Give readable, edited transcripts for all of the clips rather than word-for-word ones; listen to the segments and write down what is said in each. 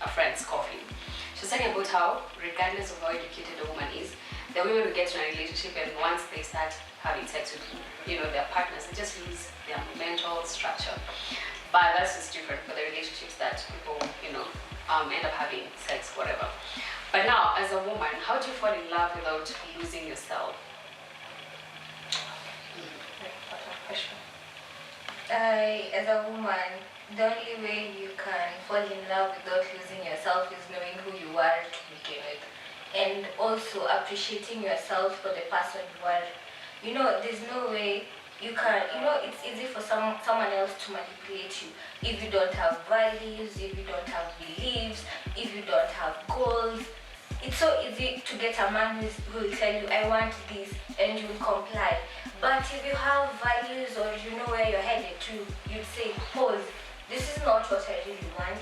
a friend's coffee. She was talking about how, regardless of how educated a woman is, the women who get to a relationship and once they start having sex with, their partners, they just lose their mental structure. But that's just different for the relationships that people, end up having sex, whatever. But now, as a woman, how do you fall in love without losing yourself? Question. As a woman, the only way you can fall in love without losing yourself is knowing who you are to begin with. And also appreciating yourself for the person you are. There's no way you can, it's easy for someone else to manipulate you. If you don't have values, if you don't have beliefs, if you don't have goals, it's so easy to get a man who will tell you, I want this, and you will comply. But if you have values or you know where you're headed to, you'd say, pause. This is not what I really want.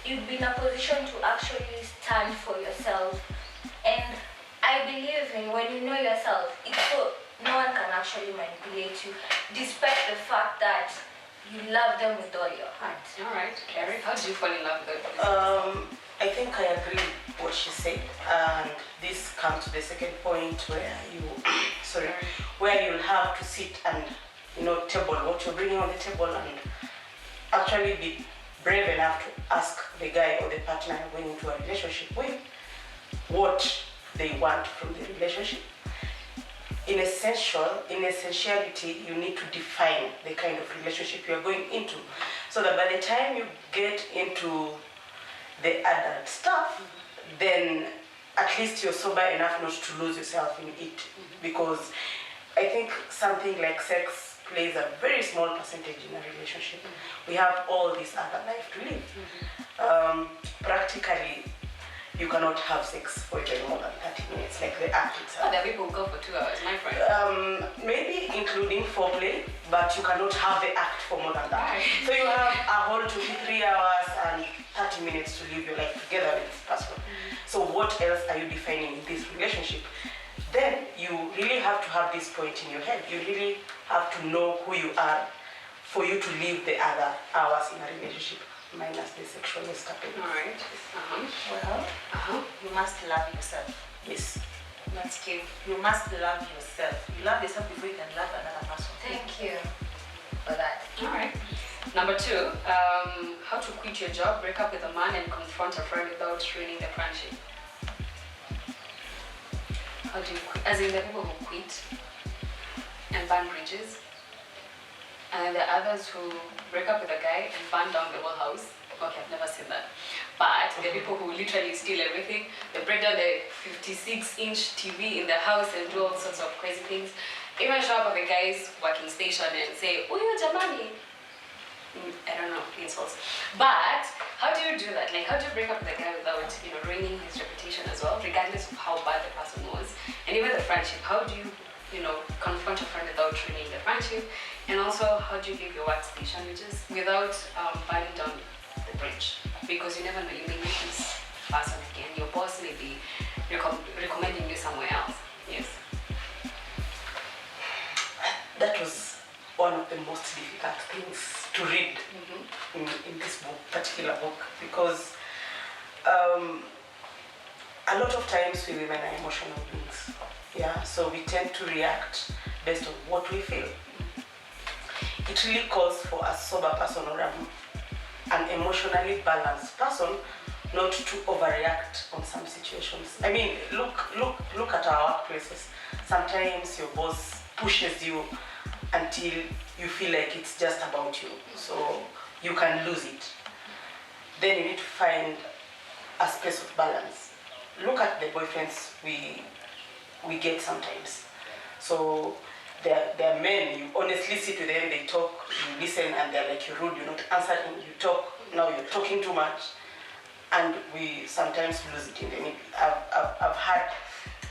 You'd be in a position to actually stand for yourself. And I believe in when you know yourself, no one can actually manipulate you, despite the fact that you love them with all your heart. All right, Eric, how did you fall in love with them? I think I agree with what she said, and this comes to the second point where where you'll have to sit and table what you're bringing on the table and actually be brave enough to ask the guy or the partner you're going into a relationship with what they want from the relationship. In essentiality, you need to define the kind of relationship you're going into, so that by the time you get into the adult stuff, then at least you're sober enough not to lose yourself in it. Because I think something like sex plays a very small percentage in a relationship. We have all this other life to live. Practically, you cannot have sex for even more than 30 minutes, like the act itself. There are people who go for 2 hours, my friend. Maybe including foreplay, but you cannot have the act for more than that. Right. So you have a whole 2 to 3 hours and 30 minutes to live your life together with this person. So what else are you defining in this relationship? Then you really have to have this point in your head. You really have to know who you are for you to live the other hours in a relationship, minus the sexual escapade. All right. You must love yourself. Yes. That's key. You must love yourself. You love yourself before you can love another person. Thank you for that. All right. Number 2, how to quit your job, break up with a man, and confront a friend without ruining the friendship. How do you quit? As in the people who quit and burn bridges, and then there are others who break up with a guy and burn down the whole house. Okay, I've never seen that. But there are people who literally steal everything. They break down the 56-inch TV in the house and do all sorts of crazy things. Even show up at the guy's working station and say, "Oh, you're Jamani." I don't know, insults. But how do you do that? Like, how do you break up with the guy without, ruining his reputation as well, regardless of how bad the person was? And even the friendship, how do you, confront a friend without ruining the friendship? And also, how do you leave your workstation without burning down the bridge? Because you never know, you may meet this person again. Your boss may be recommending you somewhere else. Yes. That was one of the most difficult things to read in this particular book, because a lot of times we women are emotional beings. Yeah, so we tend to react based on what we feel. It really calls for a sober person or an emotionally balanced person not to overreact on some situations. I mean, look at our workplaces. Sometimes your boss pushes you until you feel like it's just about you, so you can lose it. Then you need to find a space of balance. Look at the boyfriends we get sometimes. So they're men, you honestly sit with them, they talk, you listen, and they're like, you're rude, you're not answering, you talk, now you're talking too much, and we sometimes lose it in the middle. I've had,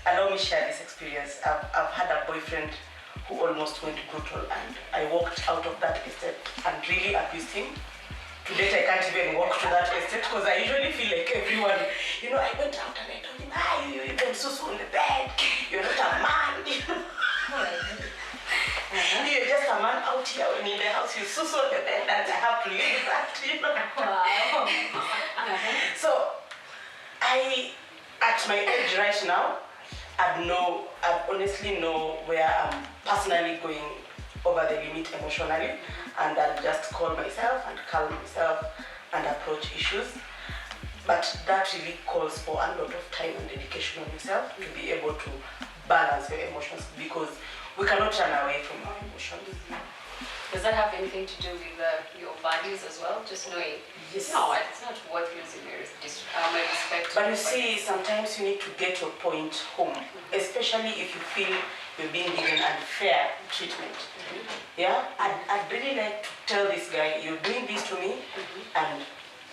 allow me share this experience, I've had a boyfriend who almost went brutal, and I walked out of that estate and really abused him. To date, I can't even walk to that estate because I usually feel like everyone, I went out and I told him, you even so on the bed, you're not a man. You're just a man out here when in the house, you so on the bed and I have to leave that, Wow. at my age right now, I'd honestly know where I'm personally going over the limit emotionally, and I'll just call myself and calm myself and approach issues. But that really calls for a lot of time and dedication on yourself to be able to balance your emotions, because we cannot run away from our emotions. Does that have anything to do with your values as well? Just knowing, Yes. no, it's not worth losing my respect. But you see, sometimes you need to get your point home, especially if you feel you're being given unfair treatment. Yeah, I'd really like to tell this guy, you're doing this to me, and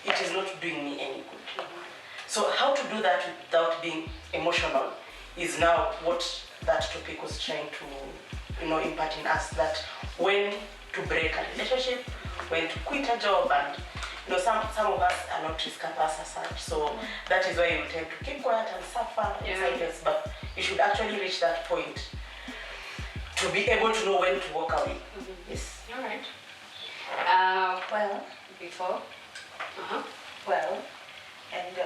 it is not doing me any good. So how to do that without being emotional is now what that topic was trying to, impart in us, that when to break a relationship, when to quit a job, and some of us are not risk averse as such, so that is why you tend to keep quiet and suffer in silence. But you should actually reach that point to be able to know when to walk away. Yes. All right. Well, Before. Well, and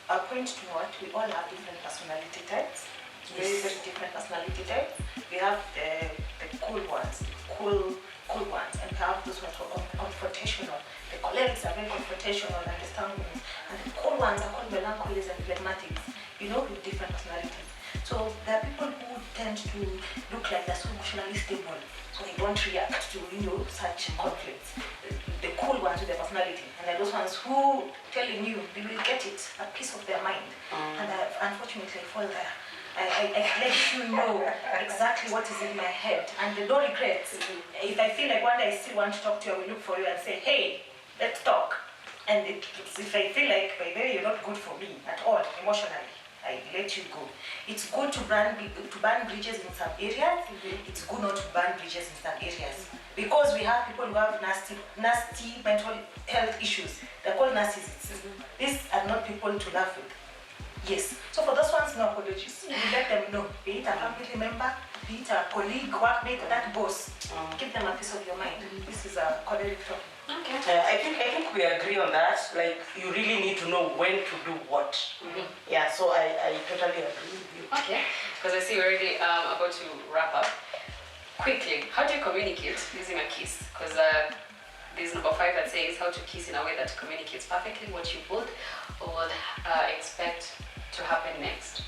a point to note, we all have different personality types. Very, very different personality types. We have the cool ones, cool ones, and we have those ones who are confrontational. The cholerics are very confrontational and understanding, and the cool ones are called melancholies and phlegmatics, with different personalities. So there are people who tend to look like they're so emotionally stable, so they don't react to, such conflicts. The cool ones with their personality, and there are those ones who telling you they will get it, a piece of their mind, and unfortunately I fall there. I let you know exactly what is in my head, and no regrets. If I feel like one day I still want to talk to you, I will look for you and say, hey, let's talk. And if I feel like, by the way, you're not good for me at all, emotionally, I let you go. It's good to burn bridges in some areas. It's good not to burn bridges in some areas. Because we have people who have nasty mental health issues. They're called narcissists. These are not people to laugh with. Yes. So for those ones, no apologies. You let them know. Be it a family member, be it a colleague, workmate, that boss. Give them a piece of your mind. This is a choleric topic. Okay. I think we agree on that. Like, you really need to know when to do what. Yeah, so I totally agree with you. Okay. Because I see we're already about to wrap up. Quickly, how do you communicate using a kiss? Because there's number 5 that says how to kiss in a way that communicates perfectly what you would or would expect to happen next.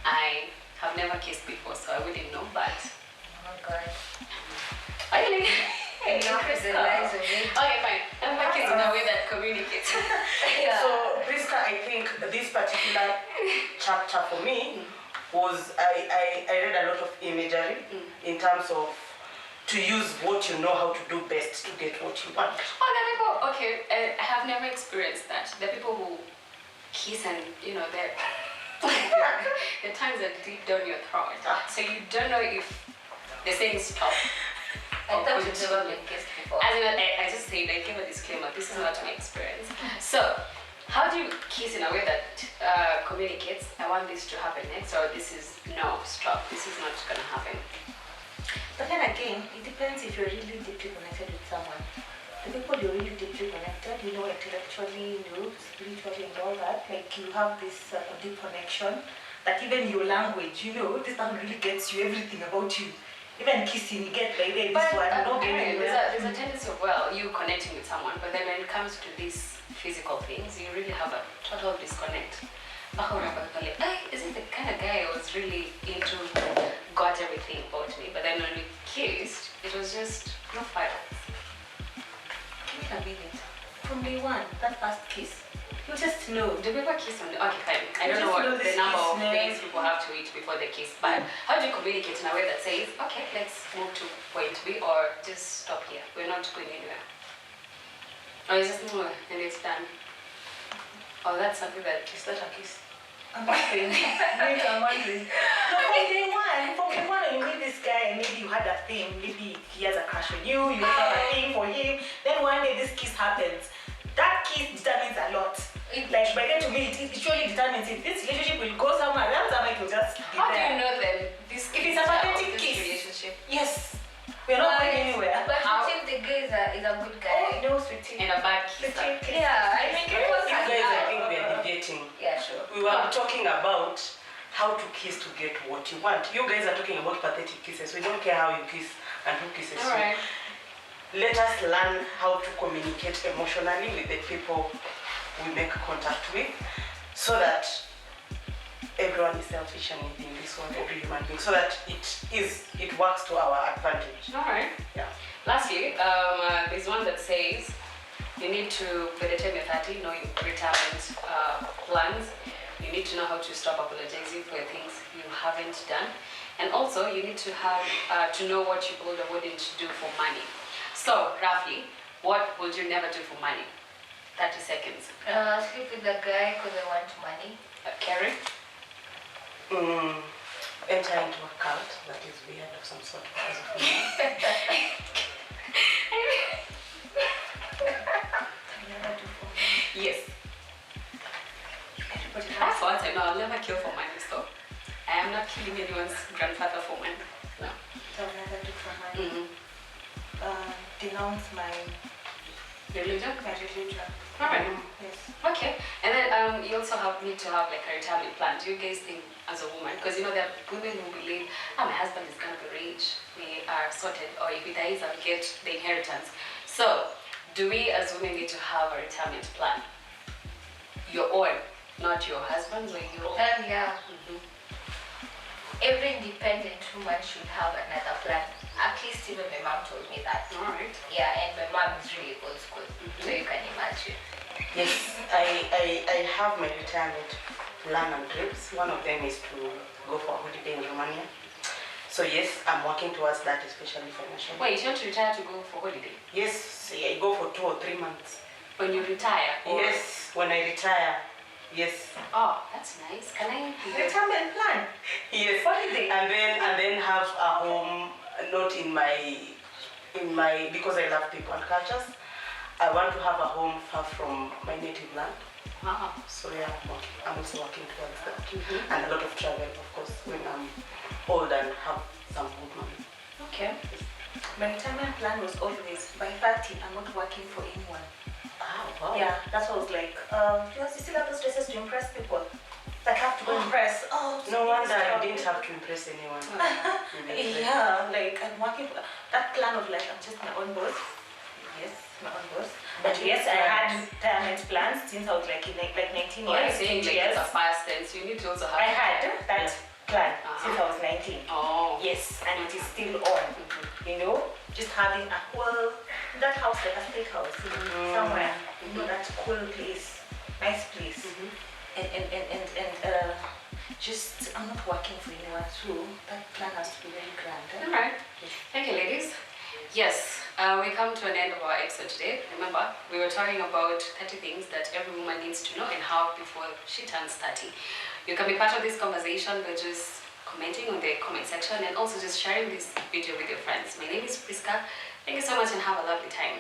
I have never kissed before, so I wouldn't know, but... oh my God. Really? Enough is the lies of it. Okay, fine. I've never kissed in a way that communicates. So, Priska, I think this particular chapter for me was, I read a lot of imagery in terms of to use what you know how to do best to get what you want. Oh, there are people, okay, I have never experienced that. There are people who kiss and, their tongues are deep down your throat. So you don't know if they're saying stop. I thought you've never been kissed before. As in, I just said, I give a disclaimer, this is not my experience. So, how do you kiss in a way that communicates, I want this to happen next, or this is, no, stop, this is not going to happen? But then again, it depends if you're really deeply connected with someone. The people you're really deeply connected, intellectually, spiritually and all that, like you have this deep connection, that even your language, this person really gets you everything about you. Even kissing, you get by this one, not getting anywhere. There's a tendency of, you connecting with someone, but then when it comes to these physical things, you really have a total disconnect. Is it the kind of guy I was really into, got everything about me, but then when we kissed, it was just no fire. Give it a minute. From day one, that first kiss, you just know. Do people kiss on the... Okay, fine. I don't know what the number of days people have to eat before they kiss, but how do you communicate in a way that says, okay, let's move to point B, or just stop here, we're not going anywhere? Or is just move and it's done? Oh, that's something that... Is that a kiss? I'm wondering. I'm wondering. No, from day one, you meet this guy and maybe you had a thing, maybe he has a crush on you, you have a thing for him, then one day this kiss happens. That kiss determines a lot. Like, by then to me, it surely determines if this relationship will go somewhere else, or it will just be How do there. you know then? If it's a pathetic kiss. Relationship? Yes. We're not going anywhere. But you think the guy is a good guy? Oh, no, sweetie. And a bad kiss. Yeah, I think it was You guys, I think we are debating. Yeah, sure. We we were talking about how to kiss to get what you want. You guys are talking about pathetic kisses. We don't care how you kiss and who kisses All right. you. Let us learn how to communicate emotionally with the people we make contact with, so that everyone is selfish and within this world, every human being, so that it works to our advantage. All right. Yeah. Lastly, there's one that says you need to, by the time you're 30, know your retirement plans. You need to know how to stop apologizing for things you haven't done. And also, you need to have to know what you will or wouldn't do for money. So, roughly, what would you never do for money? 30 seconds. Sleep with the guy because I want money. Carrie? Enter into a cult that is weird of some sort. Yes. That's what I know. I'll never kill for money, so I am not killing anyone's grandfather for money. No. So never do for money. Denounce my Religion? religion. Alright. Yes. Okay. And then you also need to have like a retirement plan. Do you guys think as a woman, because you know there are women who believe, my husband is gonna be rich, we are sorted, or if he dies I'll get the inheritance. So do we as women need to have a retirement plan? Your own, not your husband's, or your own? Yeah. Every independent woman should have another plan. At least even my mom told me that. Alright. Yeah, and my mom is really old school, so you can imagine. Yes, I have my retirement plan and dreams. One of them is to go for a holiday in Romania. So yes, I'm working towards that, especially financially. Wait, you want to retire to go for holiday? Yes, I go for 2 or 3 months. When you retire? Or... Yes, when I retire. Yes. Oh, that's nice. Can I? Retirement plan. Yes. Holiday. And then have a home, not in my because I love people and cultures. I want to have a home far from my native land. Wow. So yeah, I'm also working towards that. And a lot of travel, of course, when I'm old and have some good money. Okay. My retirement plan was always, by 30, I'm not working for anyone. Wow. Yeah, that's what I was like. You still have those dresses to impress people. Like, I have to go impress. Oh, No wonder you didn't have to impress anyone. Yeah, like I'm working for that plan of like I'm just my own boss. Yes, my own boss. But yes, I had retirement plans since I was like 19 Well, years. you're saying like it's a past tense. You need to also have. I had that plan since I was 19. Oh. Yes, and it is still on. You know, just having a whole that house like a steakhouse somewhere. You know, that cool place, nice place. And just I'm not working for anyone, so that plan has to be very grand. All right. Thank you, ladies. Yes, we come to an end of our episode today. Remember, we were talking about 30 things that every woman needs to know and how before she turns 30. You can be part of this conversation by just commenting on the comment section and also just sharing this video with your friends. My name is Priska. Thank you so much and have a lovely time.